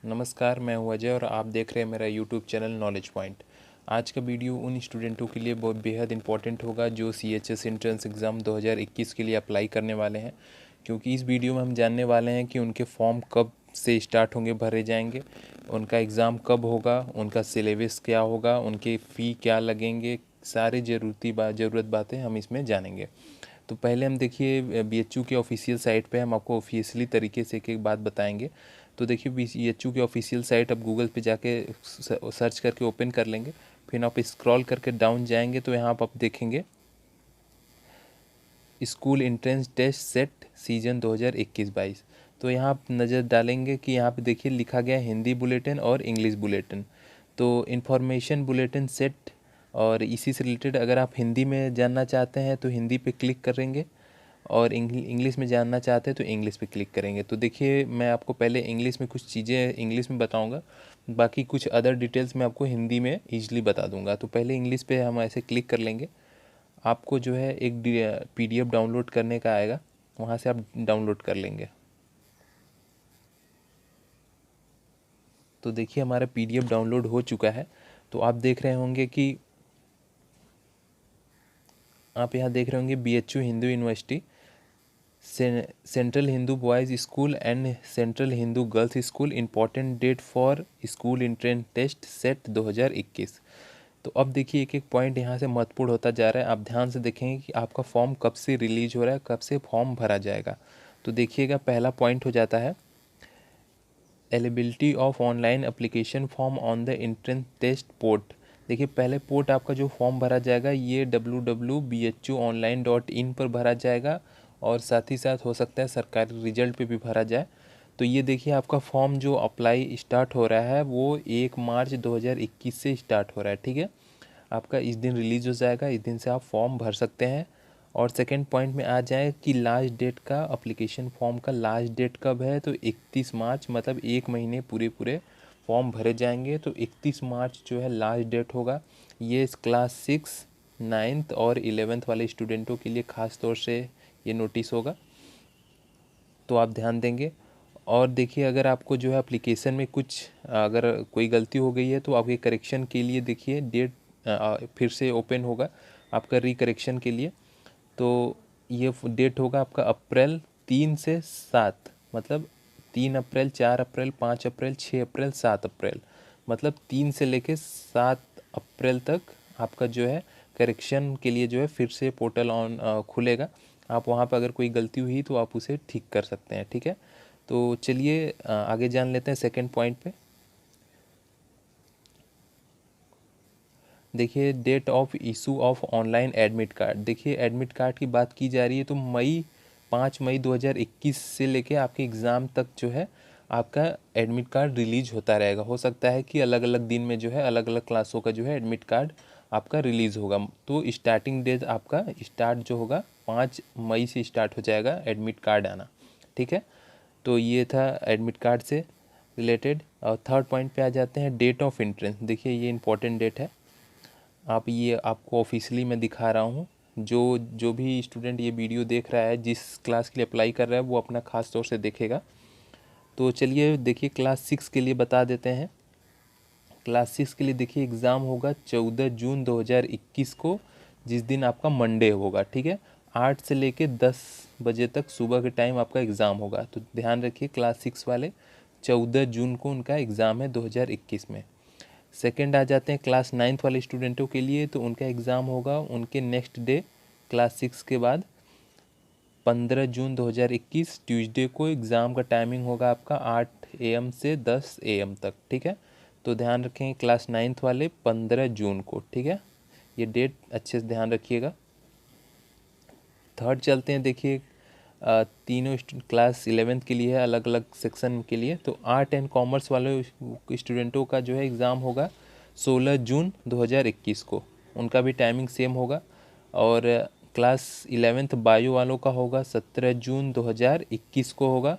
नमस्कार, मैं हूं अजय और आप देख रहे हैं मेरा यूट्यूब चैनल नॉलेज पॉइंट। आज का वीडियो उन स्टूडेंटों के लिए बहुत बेहद इंपॉर्टेंट होगा जो CHS एंट्रेंस एग्ज़ाम 2021 के लिए अप्लाई करने वाले हैं, क्योंकि इस वीडियो में हम जानने वाले हैं कि उनके फॉर्म कब से स्टार्ट होंगे, भरे जाएंगे, उनका एग्ज़ाम कब होगा, उनका सिलेबस क्या होगा, उनके फ़ी क्या लगेंगे, सारी ज़रूरत बातें हम इसमें जानेंगे। तो पहले हम देखिए BHU के ऑफिशियल साइट पे हम आपको ऑफिशियली तरीके से एक एक बात बताएंगे। तो देखिए BHU की ऑफिशियल साइट आप गूगल पे जाके सर्च करके ओपन कर लेंगे, फिर आप स्क्रॉल करके डाउन जाएंगे तो यहाँ आप देखेंगे school entrance test SET season 2021-22। तो यहाँ आप नज़र डालेंगे कि यहाँ पे देखिए लिखा गया हिंदी बुलेटिन और इंग्लिश बुलेटिन। तो इन्फॉर्मेशन बुलेटिन सेट, और इसी से रिलेटेड अगर आप हिंदी में जानना चाहते हैं तो हिंदी पे क्लिक करेंगे, और इंग्लिश में जानना चाहते हैं तो इंग्लिश पे क्लिक करेंगे। तो देखिए मैं आपको पहले इंग्लिश में कुछ चीज़ें इंग्लिश में बताऊंगा, बाकी कुछ अदर डिटेल्स मैं आपको हिंदी में ईजिली बता दूंगा। तो पहले इंग्लिश पे हम ऐसे क्लिक कर लेंगे, आपको जो है एक PDF डाउनलोड करने का आएगा, वहाँ से आप डाउनलोड कर लेंगे। तो देखिए हमारा PDF डाउनलोड हो चुका है। तो आप देख रहे होंगे कि आप यहाँ देख रहे होंगे BHU Hindu university, central Hindu boys school and central Hindu girls school, important date for school entrance test SET 2021। तो अब देखिए एक एक पॉइंट यहाँ से महत्वपूर्ण होता जा रहा है। आप ध्यान से देखेंगे कि आपका फॉर्म कब से रिलीज हो रहा है, कब से फॉर्म भरा जाएगा। तो देखिएगा पहला पॉइंट हो जाता है eligibility of online application form on the entrance test port. देखिए पहले पोर्ट आपका जो फॉर्म भरा जाएगा ये www.bhuonline.in पर भरा जाएगा, और साथ ही साथ हो सकता है सरकारी रिजल्ट पे भी भरा जाए। तो ये देखिए आपका फॉर्म जो अप्लाई स्टार्ट हो रहा है वो 1 मार्च 2021 से स्टार्ट हो रहा है, ठीक है। आपका इस दिन रिलीज़ हो जाएगा, इस दिन से आप फॉर्म भर सकते हैं। और सेकंड पॉइंट में आ जाए कि लास्ट डेट का, एप्लीकेशन फॉर्म का लास्ट डेट कब है, तो 31 मार्च, मतलब एक महीने पूरे पूरे फॉर्म भरे जाएंगे। तो 31 मार्च जो है लास्ट डेट होगा। ये क्लास 6, 9th और 11th वाले स्टूडेंटों के लिए ख़ास तौर से ये नोटिस होगा, तो आप ध्यान देंगे। और देखिए अगर आपको जो है एप्लीकेशन में कुछ अगर कोई गलती हो गई है तो आपके करेक्शन के लिए देखिए डेट फिर से ओपन होगा आपका रिकरेक्शन के लिए। तो ये डेट होगा आपका अप्रैल 3 से 7, मतलब 3 अप्रैल, 4 अप्रैल, 5 अप्रैल, 6 अप्रैल, 7 अप्रैल, मतलब 3 से लेके 7 अप्रैल तक आपका जो है करेक्शन के लिए जो है फिर से पोर्टल ऑन खुलेगा। आप वहाँ पर अगर कोई गलती हुई तो आप उसे ठीक कर सकते हैं, ठीक है। तो चलिए आगे जान लेते हैं सेकंड पॉइंट पे। देखिए date of issue of online admit card. देखिए एडमिट कार्ड की बात की जा रही है तो 5 मई 2021 से लेके आपके एग्ज़ाम तक जो है आपका एडमिट कार्ड रिलीज होता रहेगा। हो सकता है कि अलग अलग दिन में जो है अलग अलग क्लासों का जो है एडमिट कार्ड आपका रिलीज़ होगा। तो स्टार्टिंग डेट आपका स्टार्ट जो होगा 5 मई से स्टार्ट हो जाएगा एडमिट कार्ड आना, ठीक है। तो ये था एडमिट कार्ड से रिलेटेड। और थर्ड पॉइंट पे आ जाते हैं डेट ऑफ एंट्रेंस। देखिए ये इंपॉर्टेंट डेट है, आप ये आपको ऑफिशियली मैं दिखा रहा हूँ। जो जो भी स्टूडेंट ये वीडियो देख रहा है, जिस क्लास के लिए अप्लाई कर रहा है, वो अपना ख़ास तौर से देखेगा। तो चलिए देखिए क्लास 6 के लिए बता देते हैं। क्लास 6 के लिए देखिए एग्ज़ाम होगा 14 जून 2021 को, जिस दिन आपका मंडे होगा, ठीक है। 8 से लेके 10 बजे तक सुबह के टाइम आपका एग्ज़ाम होगा। तो ध्यान रखिए क्लास 6 वाले 14 जून को उनका एग्ज़ाम है 2021 में। सेकंड आ जाते हैं क्लास 9th वाले स्टूडेंटों के लिए, तो उनका एग्ज़ाम होगा उनके नेक्स्ट डे क्लास 6 के बाद 15 जून 2021 ट्यूसडे को। एग्ज़ाम का टाइमिंग होगा आपका 8 AM से 10 AM तक, ठीक है। तो ध्यान रखें क्लास 9th वाले 15 जून को, ठीक है। ये डेट अच्छे से ध्यान रखिएगा। थर्ड चलते हैं, देखिए तीनों क्लास 11th के लिए है, अलग अलग सेक्शन के लिए। तो आर्ट एंड कॉमर्स वाले स्टूडेंटों का जो है एग्ज़ाम होगा 16 जून 2021 को, उनका भी टाइमिंग सेम होगा। और क्लास 11th बायो वालों का होगा 17 जून 2021 को होगा।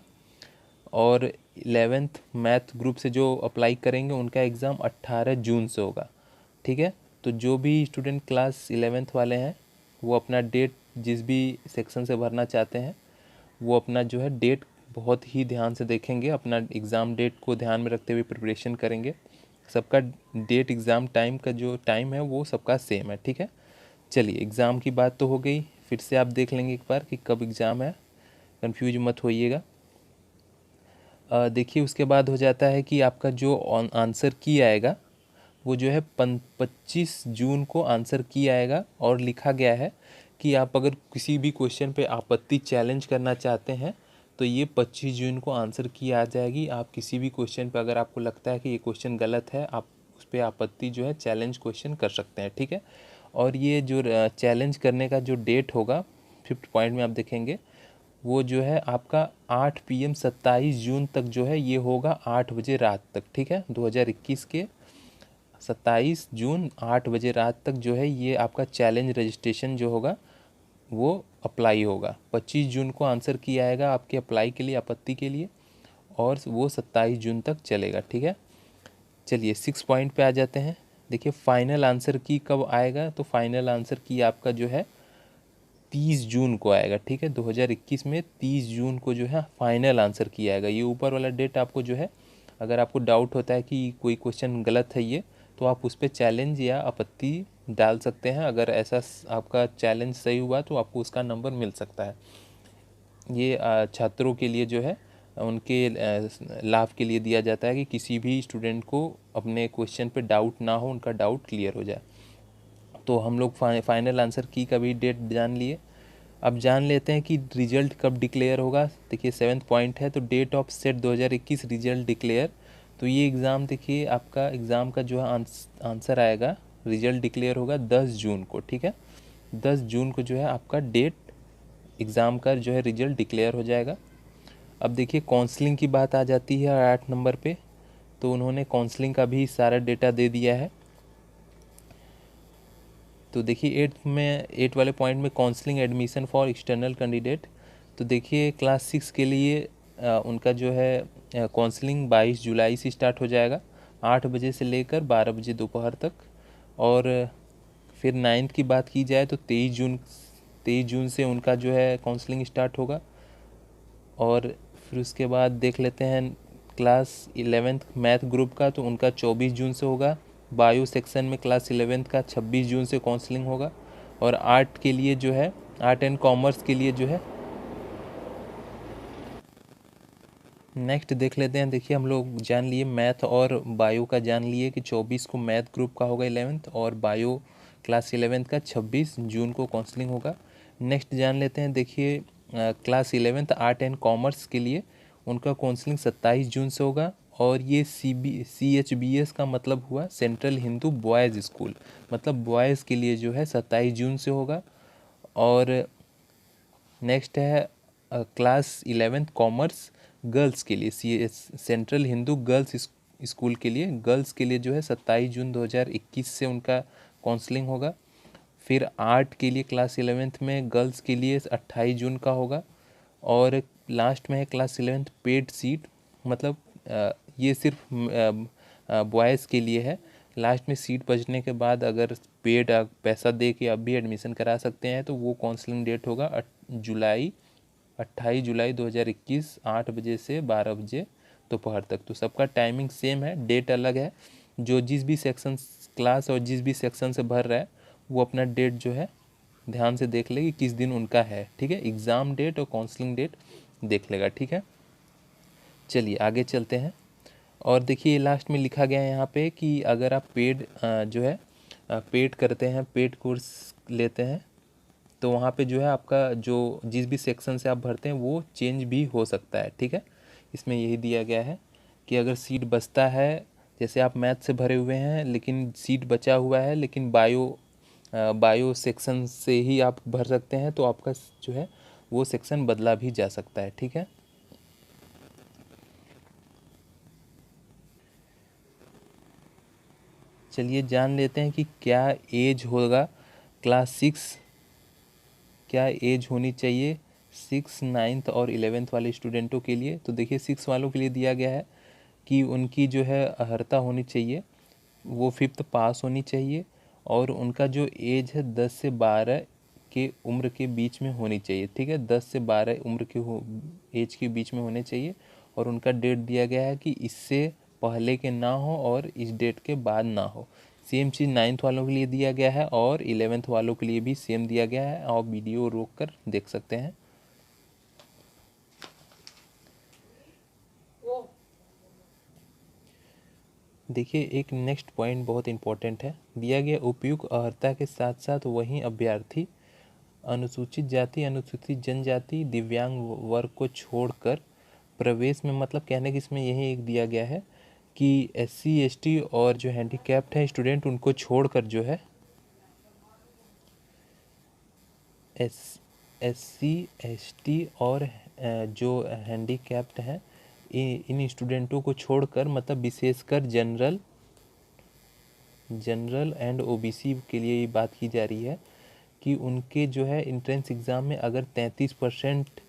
और 11th मैथ ग्रुप से जो अप्लाई करेंगे उनका एग्ज़ाम 18 जून से होगा, ठीक है। तो जो भी स्टूडेंट क्लास 11th वाले हैं वो अपना डेट जिस भी सेक्शन से भरना चाहते हैं वो अपना जो है डेट बहुत ही ध्यान से देखेंगे, अपना एग्ज़ाम डेट को ध्यान में रखते हुए प्रिपरेशन करेंगे। सबका डेट एग्ज़ाम टाइम का जो टाइम है वो सबका सेम है, ठीक है। चलिए, एग्ज़ाम की बात तो हो गई, फिर से आप देख लेंगे एक बार कि कब एग्ज़ाम है, कंफ्यूज मत होइएगा। देखिए, उसके बाद हो जाता है कि आपका जो आंसर की आएगा वो जो है 25 जून को आंसर की आएगा, और लिखा गया है कि आप अगर किसी भी क्वेश्चन पे आपत्ति चैलेंज करना चाहते हैं तो ये 25 जून को आंसर की आ जाएगी। आप किसी भी क्वेश्चन पे अगर आपको लगता है कि ये क्वेश्चन गलत है, आप उस पर आपत्ति जो है चैलेंज क्वेश्चन कर सकते हैं, ठीक है। और ये जो चैलेंज करने का जो डेट होगा 5th पॉइंट में आप देखेंगे, वो जो है आपका 8 PM 27 जून तक जो है ये होगा, 8 बजे रात तक, ठीक है। 2021 के 27 जून 8 बजे रात तक जो है ये आपका चैलेंज रजिस्ट्रेशन जो होगा वो अप्लाई होगा। 25 जून को आंसर किया आएगा आपके अप्लाई के लिए, आपत्ति के लिए, और वो 27 जून तक चलेगा, ठीक है। चलिए 6 पॉइंट पे आ जाते हैं। देखिए, फाइनल आंसर की कब आएगा, तो फाइनल आंसर की आपका जो है 30 जून को आएगा, ठीक है। 2021 में 30 जून को जो है फाइनल आंसर किया आएगा। ये ऊपर वाला डेट आपको जो है, अगर आपको डाउट होता है कि कोई क्वेश्चन गलत है ये, तो आप उस पर चैलेंज या आपत्ति डाल सकते हैं। अगर ऐसा आपका चैलेंज सही हुआ तो आपको उसका नंबर मिल सकता है। ये छात्रों के लिए जो है उनके लाभ के लिए दिया जाता है कि किसी भी स्टूडेंट को अपने क्वेश्चन पे डाउट ना हो, उनका डाउट क्लियर हो जाए। तो हम लोग फाइनल आंसर की का भी डेट जान लिए। अब जान लेते हैं कि रिजल्ट कब डिक्लेयर होगा। देखिए 7th पॉइंट है, तो date of SET 2021 result declare. तो ये एग्ज़ाम, देखिए आपका एग्ज़ाम का जो है आंसर आएगा, रिजल्ट डिक्लेयर होगा 10 जून को, ठीक है। 10 जून को जो है आपका डेट एग्ज़ाम का जो है रिजल्ट डिक्लेयर हो जाएगा। अब देखिए काउंसलिंग की बात आ जाती है 8 नंबर पे, तो उन्होंने काउंसलिंग का भी सारा डेटा दे दिया है। तो देखिए 8 वाले पॉइंट में counselling admission for external candidate. तो देखिए क्लास 6 के लिए उनका जो है काउंसलिंग 22 जुलाई से स्टार्ट हो जाएगा, 8 बजे से लेकर 12 बजे दोपहर तक। और फिर 9th की बात की जाए तो 23 जून से उनका जो है काउंसलिंग स्टार्ट होगा। और फिर उसके बाद देख लेते हैं क्लास 11th मैथ ग्रुप का, तो उनका 24 जून से होगा। बायो सेक्शन में क्लास 11th का 26 जून से काउंसलिंग होगा। और आर्ट के लिए जो है, आर्ट एंड कॉमर्स के लिए जो है, नेक्स्ट देख लेते हैं। देखिए हम लोग जान लिए मैथ और बायो का, जान लिए कि 24 को मैथ ग्रुप का होगा 11th, और बायो क्लास 11th का 26 जून को काउंसलिंग होगा। नेक्स्ट जान लेते हैं, देखिए class 11th art and commerce के लिए उनका काउंसलिंग 27 जून से होगा। और ये CHBS का मतलब हुआ सेंट्रल हिंदू बॉयज़ स्कूल, मतलब बॉयज़ के लिए जो है 27 जून से होगा। और नेक्स्ट है क्लास 11th कॉमर्स गर्ल्स के लिए, सेंट्रल हिंदू गर्ल्स स्कूल के लिए, गर्ल्स के लिए जो है 27 जून 2021 से उनका काउंसलिंग होगा। फिर आर्ट के लिए क्लास 11th में गर्ल्स के लिए 28 जून का होगा। और लास्ट में है क्लास 11th पेड सीट, मतलब ये सिर्फ बॉयज़ के लिए है। लास्ट में सीट बचने के बाद अगर पेड पैसा दे के अब भी एडमिशन करा सकते हैं, तो वो काउंसलिंग डेट होगा 28 जुलाई 2021, 8 बजे से 12 बजे दोपहर तक। तो सबका टाइमिंग सेम है, डेट अलग है। जो जिस भी सेक्शन क्लास और जिस भी सेक्शन से भर रहा है वो अपना डेट जो है ध्यान से देख ले कि किस दिन उनका है, ठीक है। एग्ज़ाम डेट और काउंसलिंग डेट देख लेगा, ठीक है। चलिए आगे चलते हैं। और देखिए लास्ट में लिखा गया है यहाँ पे कि अगर आप पेड जो है पेड करते हैं, पेड कोर्स लेते हैं, तो वहाँ पे जो है आपका जो जिस भी सेक्शन से आप भरते हैं वो चेंज भी हो सकता है, ठीक है। इसमें यही दिया गया है कि अगर सीट बचता है, जैसे आप मैथ से भरे हुए हैं लेकिन सीट बचा हुआ है, लेकिन बायो सेक्शन से ही आप भर सकते हैं, तो आपका जो है वो सेक्शन बदला भी जा सकता है, ठीक है। चलिए जान लेते हैं कि क्या एज होगा क्लास 6, क्या एज होनी चाहिए 6, 9th और 11th वाले स्टूडेंटों के लिए। तो देखिए 6 वालों के लिए दिया गया है कि उनकी जो है अर्हता होनी चाहिए, वो 5th पास होनी चाहिए, और उनका जो एज है 10 से 12 के उम्र के बीच में होनी चाहिए, ठीक है, 10 से 12 उम्र के एज के बीच में होने चाहिए। और उनका डेट दिया गया है कि इससे पहले के ना हो और इस डेट के बाद ना हो। सेम चीज़ 9th वालों के लिए दिया गया है और 11th वालों के लिए भी सेम दिया गया है। आप वीडियो रोक कर देख सकते हैं। देखिए एक नेक्स्ट पॉइंट बहुत इंपॉर्टेंट है, दिया गया उपयुक्त अर्हता के साथ साथ वहीं अभ्यर्थी अनुसूचित जाति, अनुसूचित जनजाति, दिव्यांग वर्ग को छोड़कर प्रवेश में, मतलब कहने की इसमें यही एक दिया गया है कि SC ST और जो हैंडीकैप्ड है स्टूडेंट, उनको छोड़कर जो है SC ST और जो हैंडीकैप्ड हैं इन स्टूडेंटों को छोड़कर, मतलब विशेषकर जनरल एंड OBC के लिए ये बात की जा रही है कि उनके जो है इंट्रेंस एग्ज़ाम में अगर 33%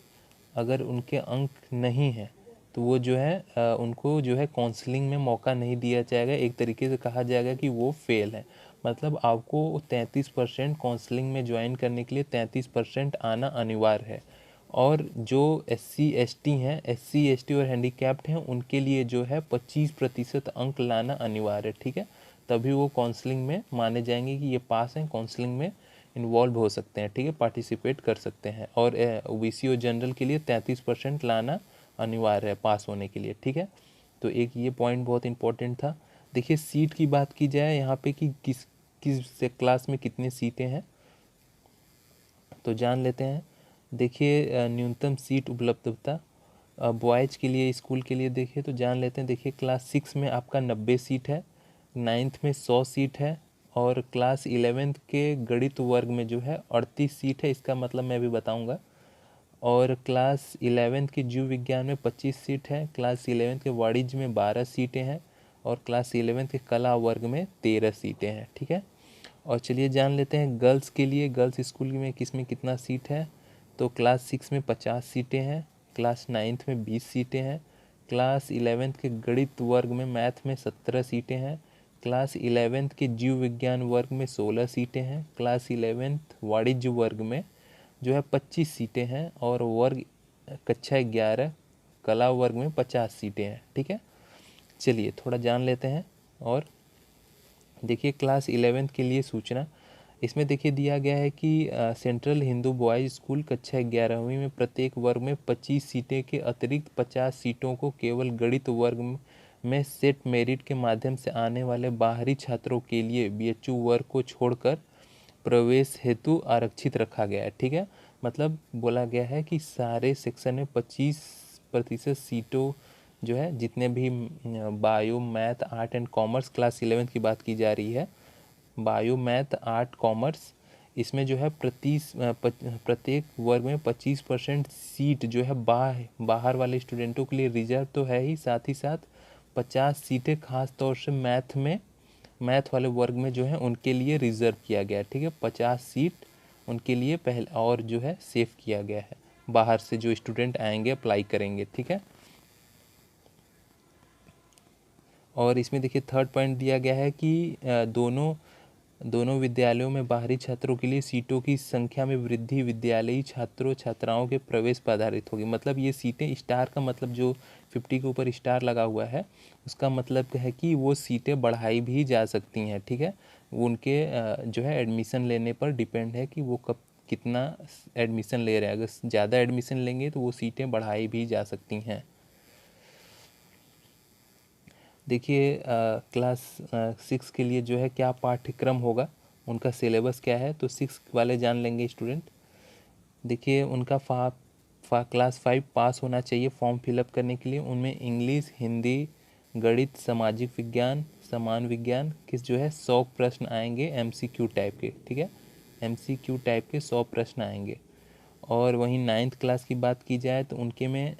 अगर उनके अंक नहीं हैं तो वो जो है उनको जो है काउंसलिंग में मौका नहीं दिया जाएगा। एक तरीके से कहा जाएगा कि वो फेल है। मतलब आपको 33% काउंसलिंग में ज्वाइन करने के लिए 33% आना अनिवार्य है। और जो SC ST हैं, SC ST और हैंडीकैप्ड हैं, उनके लिए जो है 25% अंक लाना अनिवार्य है, ठीक है। तभी वो काउंसलिंग में माने जाएंगे कि ये पास हैं, काउंसलिंग में इन्वॉल्व हो सकते हैं, ठीक है, पार्टिसिपेट कर सकते हैं। और OBC और जनरल के लिए 33% लाना अनिवार्य है पास होने के लिए, ठीक है। तो एक ये पॉइंट बहुत इंपॉर्टेंट था। देखिए सीट की बात की जाए यहाँ पे कि किस किस क्लास में कितनी सीटें हैं, तो जान लेते हैं। देखिए न्यूनतम सीट उपलब्धता बॉयज़ के लिए स्कूल के लिए देखिए तो जान लेते हैं। देखिए क्लास 6 में आपका 90 सीट है, 9th में 100 सीट है, और क्लास 11th के गणित वर्ग में जो है 38 सीट है। इसका मतलब मैं अभी बताऊंगा। और क्लास 11th के जीव विज्ञान में 25 सीट है, क्लास 11th के वाणिज्य में 12 सीटें हैं, और क्लास 11th के कला वर्ग में 13 सीटें हैं, ठीक है। और चलिए जान लेते हैं गर्ल्स के लिए, गर्ल्स स्कूल में किस में कितना सीट है। तो क्लास 6 में 50 सीटें हैं, क्लास 9th में 20 सीटें हैं, क्लास 11th के गणित वर्ग में मैथ में 17 सीटें हैं, क्लास 11th के जीव विज्ञान वर्ग में 16 सीटें हैं, क्लास 11th वाणिज्य वर्ग में जो है 25 सीटें हैं, और वर्ग कक्षा 11 कला वर्ग में 50 सीटें हैं, ठीक है। चलिए थोड़ा जान लेते हैं। और देखिए क्लास 11th के लिए सूचना, इसमें देखिए दिया गया है कि सेंट्रल हिंदू बॉयज़ स्कूल कक्षा 11वीं में प्रत्येक वर्ग में 25 सीटें के अतिरिक्त 50 सीटों को केवल गणित वर्ग में सेट मेरिट के माध्यम से आने वाले बाहरी छात्रों के लिए BHU वर्ग को छोड़कर प्रवेश हेतु आरक्षित रखा गया है, ठीक है। मतलब बोला गया है कि सारे सेक्शन में 25% सीटों जो है, जितने भी bio math art and commerce class 11th की बात की जा रही है, बायो मैथ आर्ट कॉमर्स, इसमें जो है प्रत्येक वर्ग में 25% सीट जो है बाहर वाले स्टूडेंटों के लिए रिजर्व तो है ही, साथ ही साथ 50 सीटें खास तौर से मैथ वाले वर्ग में जो है उनके लिए रिजर्व किया गया है, ठीक है। 50 सीट उनके लिए पहले और जो है सेव किया गया है, बाहर से जो स्टूडेंट आएंगे अप्लाई करेंगे, ठीक है। और इसमें देखिए थर्ड पॉइंट दिया गया है कि दोनों विद्यालयों में बाहरी छात्रों के लिए सीटों की संख्या में वृद्धि विद्यालयी छात्रों छात्राओं के प्रवेश पर आधारित होगी। मतलब ये सीटें, स्टार का मतलब जो 50 के ऊपर स्टार लगा हुआ है उसका मतलब है कि वो सीटें बढ़ाई भी जा सकती हैं, ठीक है। वो उनके जो है एडमिशन लेने पर डिपेंड है कि वो कब कितना एडमिशन ले रहे हैं। अगर ज़्यादा एडमिशन लेंगे तो वो सीटें बढ़ाई भी जा सकती हैं। देखिए क्लास 6 के लिए जो है क्या पाठ्यक्रम होगा, उनका सिलेबस क्या है, तो 6 वाले जान लेंगे स्टूडेंट। देखिए उनका क्लास 5 पास होना चाहिए फॉर्म फिलअप करने के लिए। उनमें इंग्लिश, हिंदी, गणित, सामाजिक विज्ञान, समान विज्ञान किस जो है 100 प्रश्न आएंगे MCQ टाइप के, ठीक है। MCQ टाइप के 100 प्रश्न आएंगे। और वहीं 9th क्लास की बात की जाए तो उनके में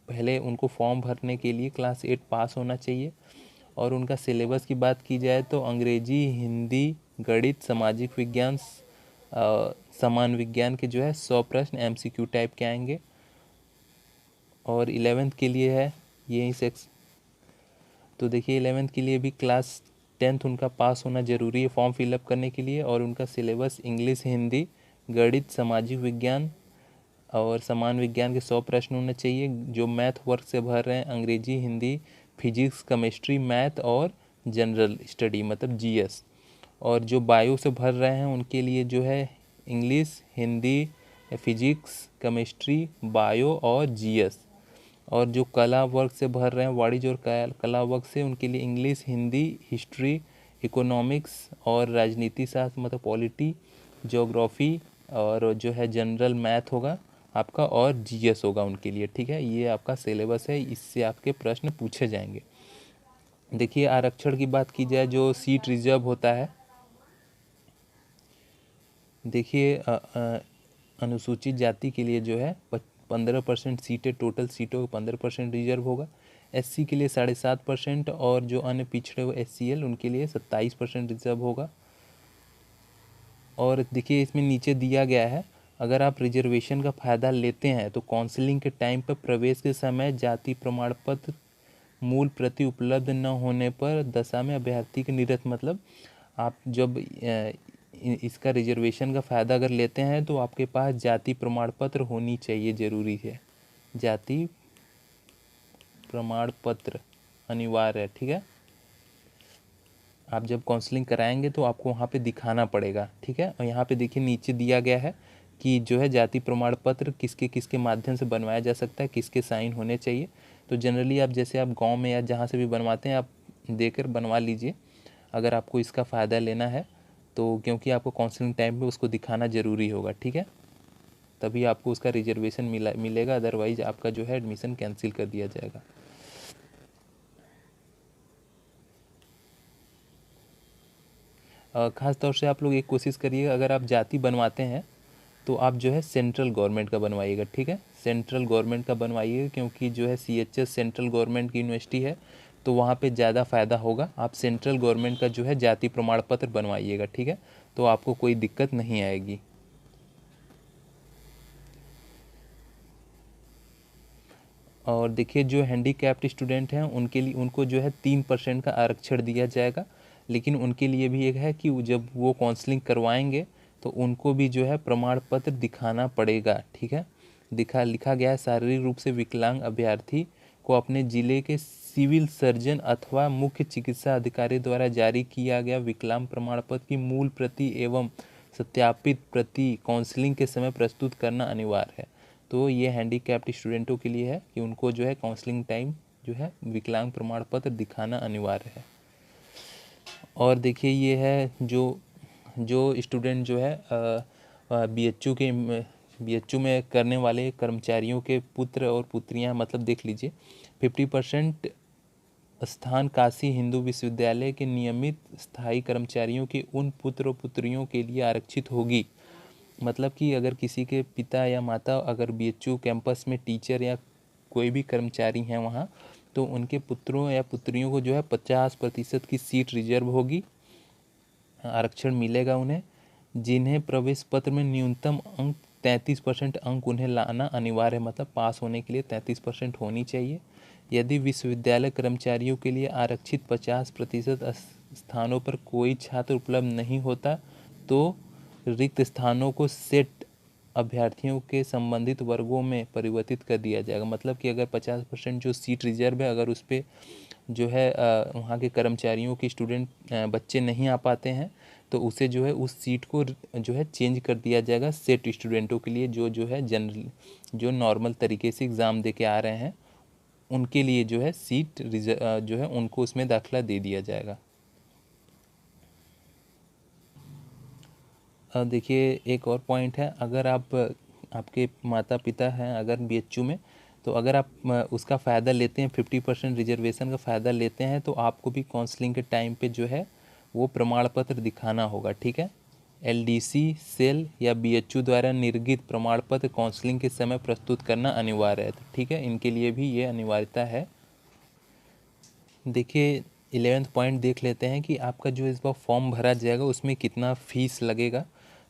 पहले उनको फॉर्म भरने के लिए क्लास 8 पास होना चाहिए। और उनका सिलेबस की बात की जाए तो अंग्रेजी, हिंदी, गणित, सामाजिक विज्ञान, समान विज्ञान के जो है 100 प्रश्न MCQ टाइप के आएंगे। और 11th के लिए है यही सेक्स, तो देखिए 11th के लिए भी क्लास 10th उनका पास होना ज़रूरी है फॉर्म फिलअप करने के लिए। और उनका सिलेबस इंग्लिश, हिंदी, गणित, सामाजिक विज्ञान और समान विज्ञान के 100 प्रश्न होने चाहिए। जो मैथ वर्ग से भर रहे हैं, अंग्रेजी, हिंदी, फिजिक्स, केमिस्ट्री, मैथ और जनरल स्टडी मतलब जीएस। और जो बायो से भर रहे हैं उनके लिए जो है English, Hindi, physics, chemistry, bio और जीएस। और जो कला वर्ग से भर रहे हैं, वाणिज्य और कला वर्ग से, उनके लिए इंग्लिश, हिंदी, हिस्ट्री, इकोनॉमिक्स और राजनीति शास्त्र मतलब पॉलिटी, ज्योग्राफी और जो है जनरल मैथ होगा आपका और जीएस होगा उनके लिए। ठीक है, ये आपका सिलेबस है, इससे आपके प्रश्न पूछे जाएंगे। देखिए आरक्षण की बात की जाए, जो सीट रिजर्व होता है, देखिए अनुसूचित जाति के लिए जो है 15% सीटें, टोटल सीटों का 15% रिजर्व होगा। एससी के लिए 7.5% और जो अन्य पिछड़े हुए एससीएल उनके लिए 27% रिजर्व होगा। और देखिए इसमें नीचे दिया गया है, अगर आप रिजर्वेशन का फ़ायदा लेते हैं तो काउंसलिंग के टाइम पर प्रवेश के समय जाति प्रमाण पत्र मूल प्रति उपलब्ध न होने पर दशा में अभ्यर्थी के निरस्त मतलब आप जब इसका रिजर्वेशन का फ़ायदा अगर लेते हैं तो आपके पास जाति प्रमाण पत्र होनी चाहिए, ज़रूरी है, जाति प्रमाण पत्र अनिवार्य है। ठीक है, आप जब काउंसलिंग कराएंगे तो आपको वहाँ पे दिखाना पड़ेगा। ठीक है, और यहाँ पे देखिए नीचे दिया गया है कि जो है जाति प्रमाण पत्र किसके किसके माध्यम से बनवाया जा सकता है, किसके साइन होने चाहिए। तो जनरली आप जैसे आप गांव में या जहाँ से भी बनवाते हैं आप देकर बनवा लीजिए अगर आपको इसका फ़ायदा लेना है तो, क्योंकि आपको काउंसलिंग टाइम में उसको दिखाना ज़रूरी होगा। ठीक है, तभी आपको उसका रिजर्वेशन मिलेगा, अदरवाइज आपका जो है एडमिशन कैंसिल कर दिया जाएगा। ख़ास तौर से आप लोग एक कोशिश करिए, अगर आप जाति बनवाते हैं तो आप जो है सेंट्रल गवर्नमेंट का बनवाइएगा। ठीक है, सेंट्रल गवर्नमेंट का बनवाइएगा, क्योंकि जो है सीएचएस सेंट्रल गवर्नमेंट की यूनिवर्सिटी है तो वहाँ पे ज़्यादा फ़ायदा होगा। आप सेंट्रल गवर्नमेंट का जो है जाति प्रमाण पत्र बनवाइएगा। ठीक है, तो आपको कोई दिक्कत नहीं आएगी। और देखिए जो हैंडीकैप्ड स्टूडेंट हैं उनके लिए, उनको जो है 3% का आरक्षण दिया जाएगा, लेकिन उनके लिए भी एक है कि जब वो काउंसलिंग करवाएंगे तो उनको भी जो है प्रमाण पत्र दिखाना पड़ेगा। ठीक है, लिखा गया है, शारीरिक रूप से विकलांग अभ्यर्थी को अपने जिले के सिविल सर्जन अथवा मुख्य चिकित्सा अधिकारी द्वारा जारी किया गया विकलांग प्रमाण पत्र की मूल प्रति एवं सत्यापित प्रति काउंसलिंग के समय प्रस्तुत करना अनिवार्य है। तो ये हैंडीकैप्ड स्टूडेंटों के लिए है कि उनको जो है काउंसलिंग टाइम जो है विकलांग प्रमाण पत्र दिखाना अनिवार्य है। और देखिए ये है जो स्टूडेंट जो है बीएचयू में करने वाले कर्मचारियों के पुत्र और पुत्रियां, मतलब देख लीजिए 50% स्थान काशी हिंदू विश्वविद्यालय के नियमित स्थायी कर्मचारियों के उन पुत्र और पुत्रियों के लिए आरक्षित होगी। मतलब कि अगर किसी के पिता या माता अगर बीएचयू कैंपस में टीचर या कोई भी कर्मचारी हैं वहाँ, तो उनके पुत्रों या पुत्रियों को जो है 50% की सीट रिजर्व होगी, आरक्षण मिलेगा उन्हें, जिन्हें प्रवेश पत्र में न्यूनतम अंक 33% अंक उन्हें लाना अनिवार्य है, मतलब पास होने के लिए 33% होनी चाहिए। यदि विश्वविद्यालय कर्मचारियों के लिए आरक्षित 50% स्थानों पर कोई छात्र उपलब्ध नहीं होता तो रिक्त स्थानों को सेट अभ्यर्थियों के संबंधित वर्गों में परिवर्तित कर दिया जाएगा। मतलब कि अगर 50% जो सीट रिजर्व है, अगर उस पर जो है वहाँ के कर्मचारियों के स्टूडेंट बच्चे नहीं आ पाते हैं तो उसे जो है उस सीट को जो है चेंज कर दिया जाएगा सेट स्टूडेंटों के लिए, जो है जनरल जो नॉर्मल तरीके से एग्ज़ाम दे के आ रहे हैं उनके लिए जो है सीट जो है उनको उसमें दाखिला दे दिया जाएगा। देखिए एक और पॉइंट है, अगर आपके माता पिता हैं अगर बीएचयू में, तो अगर आप उसका फ़ायदा लेते हैं 50% रिजर्वेशन का फ़ायदा लेते हैं तो आपको भी काउंसलिंग के टाइम पे जो है वो प्रमाण पत्र दिखाना होगा। ठीक है, एलडीसी सेल या बीएचयू द्वारा निर्गत प्रमाण पत्र काउंसलिंग के समय प्रस्तुत करना अनिवार्य है। ठीक है, इनके लिए भी ये अनिवार्यता है। देखिए 11th पॉइंट देख लेते हैं कि आपका जो इस बार फॉर्म भरा जाएगा उसमें कितना फ़ीस लगेगा।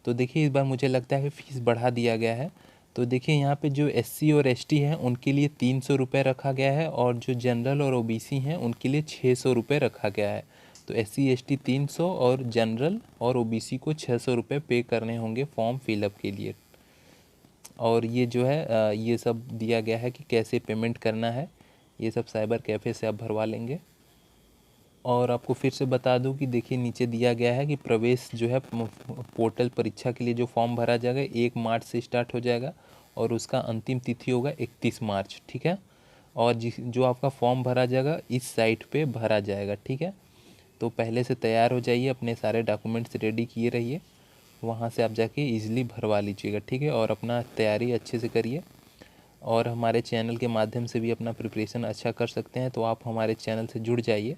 तो देखिए इस बार मुझे लगता है कि फ़ीस बढ़ा दिया गया है। तो देखिए यहाँ पे जो एससी और एसटी हैं उनके लिए 300 रुपये रखा गया है और जो जनरल और ओबीसी हैं उनके लिए 600 रुपये रखा गया है। तो SC ST 300 और जनरल और OBC को 600 रुपये पे करने होंगे फॉर्म फिलअप के लिए। और ये जो है ये सब दिया गया है कि कैसे पेमेंट करना है, ये सब साइबर कैफ़े से आप भरवा लेंगे। और आपको फिर से बता दूं कि देखिए नीचे दिया गया है कि प्रवेश जो है पोर्टल परीक्षा के लिए जो फॉर्म भरा जाएगा 1 मार्च से स्टार्ट हो जाएगा और उसका अंतिम तिथि होगा 31 मार्च, ठीक है। और जो आपका फॉर्म भरा जाएगा इस साइट पे भरा जाएगा, ठीक है। तो पहले से तैयार हो जाइए, अपने सारे डॉक्यूमेंट्स रेडी किए रहिए, वहाँ से आप जाके इजीली भरवा लीजिएगा, ठीक है। और अपना तैयारी अच्छे से करिए और हमारे चैनल के माध्यम से भी अपना प्रिपरेशन अच्छा कर सकते हैं, तो आप हमारे चैनल से जुड़ जाइए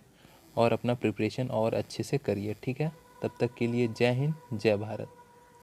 और अपना प्रिपरेशन और अच्छे से करिए, ठीक है। तब तक के लिए जय हिंद, जय भारत।